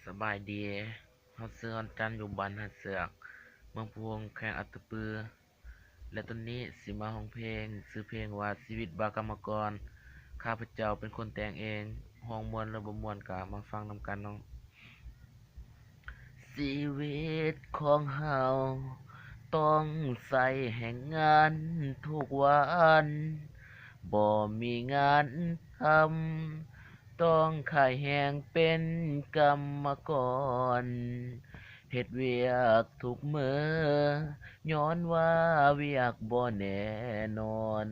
สบายดีเฮาซื้อวันจันทร์อยู่บ้านหัดเสือกเมืองพวงแขวงอัตตปือและตอนนี้สิมาร้องเพลงชื่อเพลงว่าชีวิตบากรรมกรข้าพเจ้าเป็นคนแต่งเองร้องม่วนหรือบ่ม่วนก็มาฟังนำกันเนาะชีวิตของเฮาต้องใส่แห่งงานทุกวันบ่มีงานทำต้องขายแหงเป็นกรรมกร เฮ็ดเวียกทุกมื้อย้อนว่าเวียกบ่แน่นอน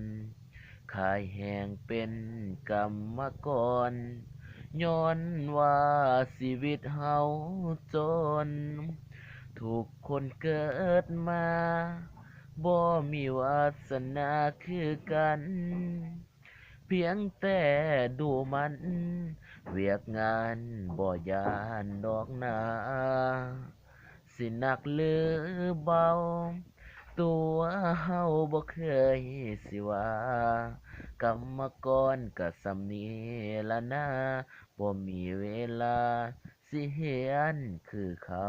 ขายแห้งเป็นกรรมกรย้อนว่าชีวิตเฮาจนทุกคนเกิดมาบ่มีวาสนาคือกันเพียงแต่ดูมันเวียกงานบ่ย้านดอกหนา สิหนักหรือเบาตัวเฮาบ่เคยสิว่ากรรมกรก็ส่ำนี้ละนะบ่มีเวลาสิเฮียนคือเขา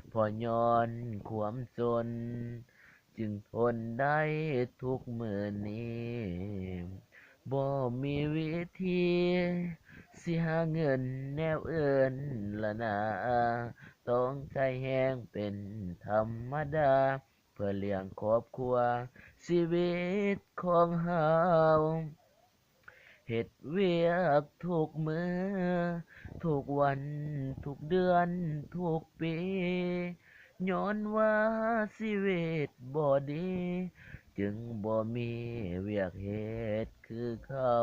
เพราะย้อนความจนจึงทนได้ทุกมื้อนี้บ่มีวิธีสิหาเงินแนวอื่นละนะ ต้องใจแห้งเป็นธรรมดาเพื่อเลี้ยงครอบครัวชีวิตของเฮาเฮ็ดเวียกทุกมื้อทุกวันทุกเดือนทุกปีย้อนว่าชีวิตบ่ดีจึงบ่มีเวียกเฮ็ดคือเขา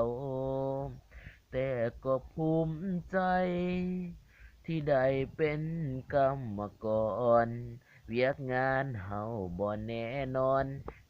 แต่ก็ภูมิใจที่ได้เป็นกรรมกรเวียกงานเฮาบ่แน่นอน